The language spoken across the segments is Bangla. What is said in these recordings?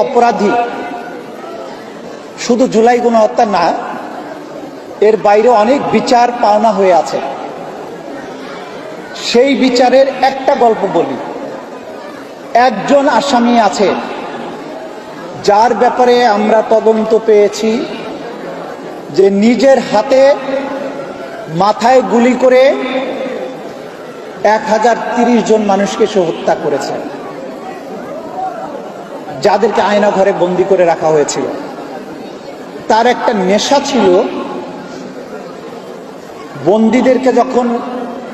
অপরাধী শুধু জুলাই গণহত্যা না, এর বাইরে অনেক বিচার পাওনা হয়ে আছে। সেই বিচারের একটা গল্প বলি। একজন আসামি আছে যার ব্যাপারে আমরা তদন্ত পেয়েছি যে নিজের হাতে মাথায় গুলি করে 1030 জন মানুষকে সে হত্যা করেছে, যাদেরকে আয়না ঘরে বন্দি করে রাখা হয়েছিল। তার একটা নেশা ছিল, বন্দীদেরকে যখন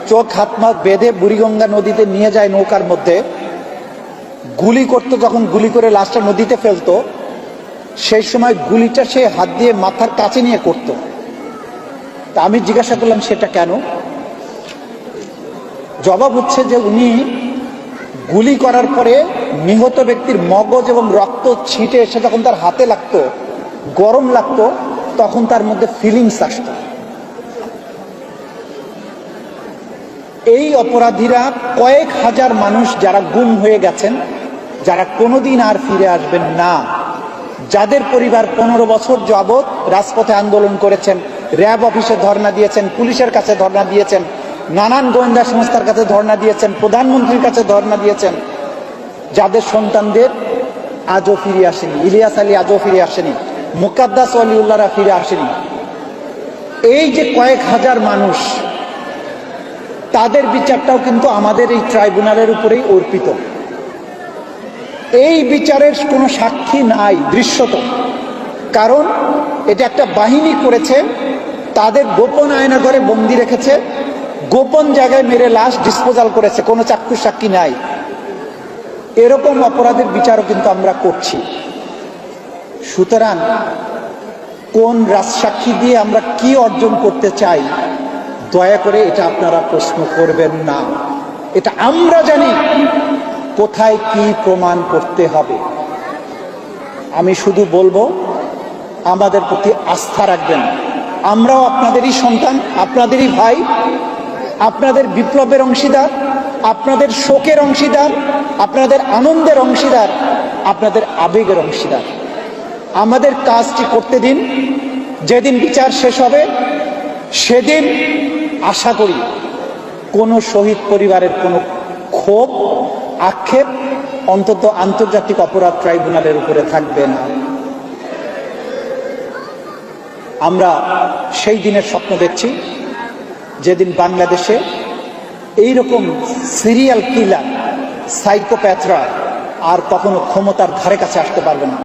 চোখ হাত মাথ বেঁধে বুড়িগঙ্গা নদীতে নিয়ে যায় নৌকার মধ্যে, গুলি করতো, যখন গুলি করে লাশটা নদীতে ফেলতো, সেই সময় গুলিটা সে হাত দিয়ে মাথার কাছে নিয়ে করত। তা আমি জিজ্ঞাসা করলাম সেটা কেন? জবাব হচ্ছে যে উনি গুলি করার পরে নিহত ব্যক্তির মগজ এবং রক্ত ছিটে এসে যখন তার হাতে লাগতো, গরম লাগতো, তখন তার মধ্যে ফিলিংস আসতো। এই অপরাধীরা কয়েক হাজার মানুষ যারা গুম হয়ে গেছেন, যারা কোনোদিন আর ফিরে আসবেন না, যাদের পরিবার 15 বছর যাবৎ রাজপথে আন্দোলন করেছেন, র্যাব অফিসে ধর্ণা দিয়েছেন, পুলিশের কাছে ধর্ণা দিয়েছেন, নানান গোয়েন্দা সংস্থার কাছে ধর্ণা দিয়েছেন, প্রধানমন্ত্রীর কাছে ধর্ণা দিয়েছেন, যাদের সন্তানদের আজও ফিরে আসেনি। ইলিয়াস আলী আজও ফিরে আসেনি, মুকাদ্দাস ওয়ালিউল্লাহরা ফিরে আসেনি। এই যে কয়েক হাজার মানুষ, তাদের বিচারটাও কিন্তু আমাদের এই ট্রাইব্যুনালের উপরেই অর্পিত। এই বিচারের কোনো সাক্ষী নাই দৃশ্যত, কারণ এটা একটা বাহিনী করেছে, তাদের গোপন আয়নাঘরে বন্দি রেখেছে, গোপন জায়গায় মেরে লাশ ডিসপোজাল করেছে, কোনো চাক্ষুষ সাক্ষী নাই। এরকম অপরাধের বিচারও কিন্তু আমরা করছি। সুতরাং কোন রাজসাক্ষী দিয়ে আমরা কি অর্জন করতে চাই, দয়া করে এটা আপনারা প্রশ্ন করবেন না। এটা আমরা জানি কোথায় কি প্রমাণ করতে হবে। আমি শুধু বলবো, আমাদের প্রতি আস্থা রাখবেন। আমরাও আপনাদেরই সন্তান, আপনাদেরই ভাই, আপনাদের বিপ্লবের অংশীদার, আপনাদের শোকের অংশীদার, আপনাদের আনন্দের অংশীদার, আপনাদের আবেগের অংশীদার। আমাদের কাজটি করতে দিন। যেদিন বিচার শেষ হবে সেদিন আশা করি কোনো শহীদ পরিবারের কোনো ক্ষোভ, আক্ষেপ অন্তত আন্তর্জাতিক অপরাধ ট্রাইব্যুনালের উপরে থাকবে না। আমরা সেই দিনের স্বপ্ন দেখছি যেদিন বাংলাদেশে এইরকম সিরিয়াল কিলার, সাইকোপ্যাথরা আর কখনো ক্ষমতার ধারে কাছে আসতে পারবে না।